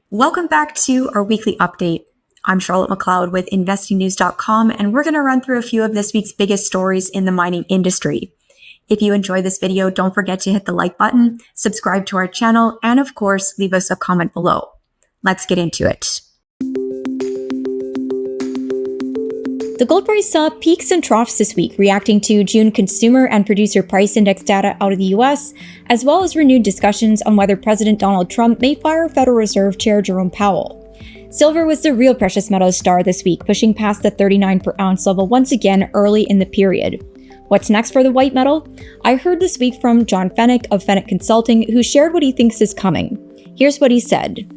Welcome back to our weekly update. I'm Charlotte McLeod with investingnews.com, and we're going to run through a few of this week's biggest stories in the mining industry. If you enjoyed this video, don't forget to hit the like button, subscribe to our channel, and of course, leave us a comment below. Let's get into it. The gold price saw peaks and troughs this week, reacting to June consumer and producer price index data out of the US, as well as renewed discussions on whether President Donald Trump may fire Federal Reserve Chair Jerome Powell. Silver was the real precious metals star this week, pushing past the 39 per ounce level once again early in the period. What's next for the white metal? I heard this week from John Fennick of Fennick Consulting, who shared what he thinks is coming. Here's what he said.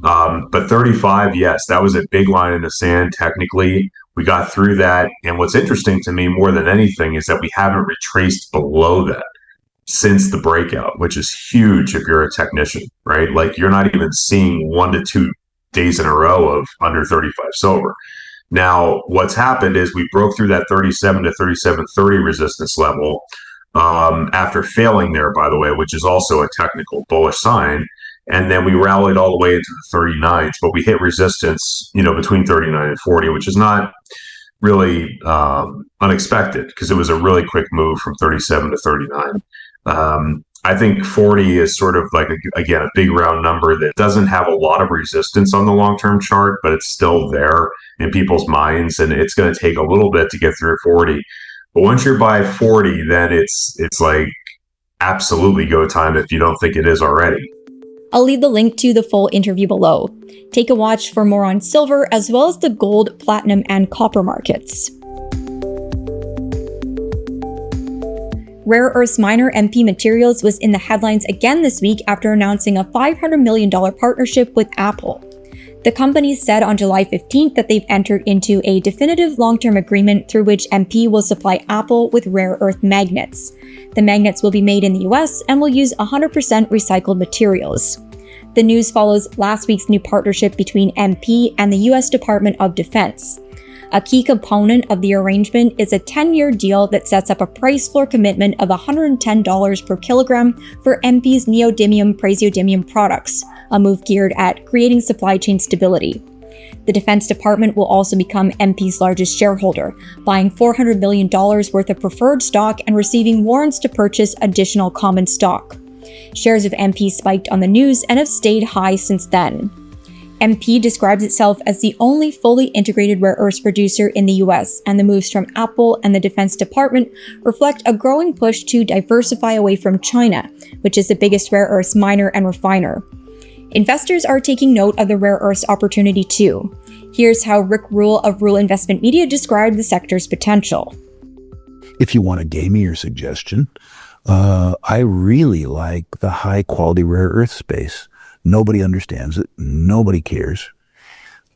But 35, yes, that was a big line in the sand technically. We got through that. And what's interesting to me more than anything is that we haven't retraced below that since the breakout, which is huge if you're a technician, right? Like you're not even seeing 1 to 2 days in a row of under 35 silver. Now, what's happened is we broke through that 37 to 37.30 resistance level after failing there, by the way, which is also a technical bullish sign. And then we rallied all the way into the 39s, but we hit resistance, between 39 and 40, which is not really unexpected because it was a really quick move from 37 to 39. I think 40 is sort of like, again, a big round number that doesn't have a lot of resistance on the long-term chart, but it's still there in people's minds, and it's going to take a little bit to get through 40. But once you're by 40, then it's like absolutely go time if you don't think it is already. I'll leave the link to the full interview below. Take a watch for more on silver, as well as the gold, platinum, and copper markets. Rare earths miner MP Materials was in the headlines again this week after announcing a $500 million partnership with Apple. The company said on July 15th that they've entered into a definitive long-term agreement through which MP will supply Apple with rare earth magnets. The magnets will be made in the US and will use 100% recycled materials. The news follows last week's new partnership between MP and the US Department of Defense. A key component of the arrangement is a 10-year deal that sets up a price floor commitment of $110 per kilogram for MP's neodymium-praseodymium products, a move geared at creating supply chain stability. The Defense Department will also become MP's largest shareholder, buying $400 million worth of preferred stock and receiving warrants to purchase additional common stock. Shares of MP spiked on the news and have stayed high since then. MP describes itself as the only fully integrated rare earths producer in the US, and the moves from Apple and the Defense Department reflect a growing push to diversify away from China, which is the biggest rare earths miner and refiner. Investors are taking note of the rare earths opportunity too. Here's how Rick Rule of Rule Investment Media described the sector's potential. If you want a gamier suggestion, I really like the high-quality rare earth space. Nobody understands it. Nobody cares.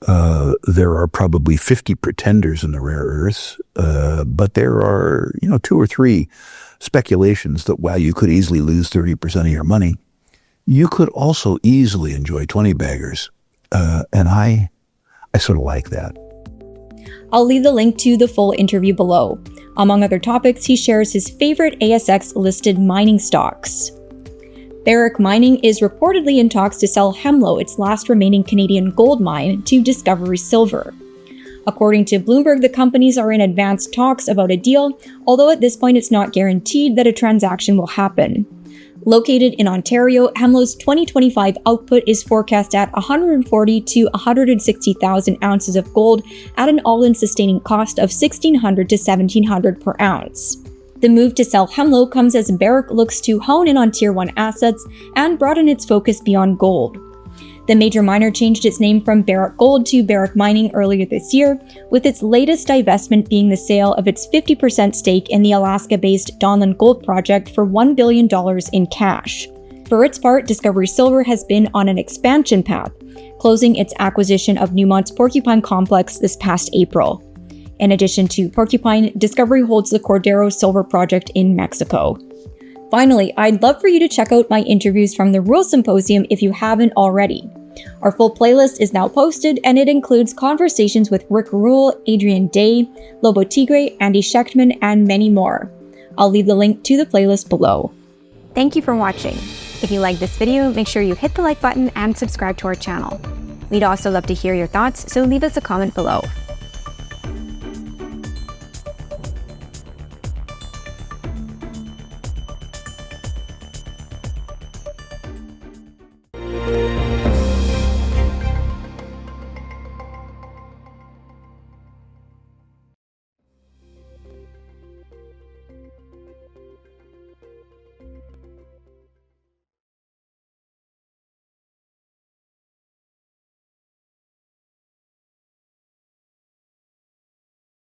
There are probably 50 pretenders in the rare earths, but there are, 2 or 3 speculations that while you could easily lose 30% of your money, you could also easily enjoy 20 baggers. And I sort of like that. I'll leave the link to the full interview below. Among other topics, he shares his favorite ASX-listed mining stocks. Barrick Mining is reportedly in talks to sell Hemlo, its last remaining Canadian gold mine, to Discovery Silver. According to Bloomberg, the companies are in advanced talks about a deal, although at this point it's not guaranteed that a transaction will happen. Located in Ontario, Hemlo's 2025 output is forecast at 140 to 160,000 ounces of gold at an all-in sustaining cost of $1,600 to $1,700 per ounce. The move to sell Hemlo comes as Barrick looks to hone in on Tier 1 assets and broaden its focus beyond gold. The major miner changed its name from Barrick Gold to Barrick Mining earlier this year, with its latest divestment being the sale of its 50% stake in the Alaska-based Donlin Gold Project for $1 billion in cash. For its part, Discovery Silver has been on an expansion path, closing its acquisition of Newmont's Porcupine Complex this past April. In addition to Porcupine, Discovery holds the Cordero Silver Project in Mexico. Finally, I'd love for you to check out my interviews from the Rule Symposium if you haven't already. Our full playlist is now posted, and it includes conversations with Rick Rule, Adrian Day, Lobo Tigre, Andy Schechtman, and many more. I'll leave the link to the playlist below. Thank you for watching. If you like this video, make sure you hit the like button and subscribe to our channel. We'd also love to hear your thoughts, so leave us a comment below.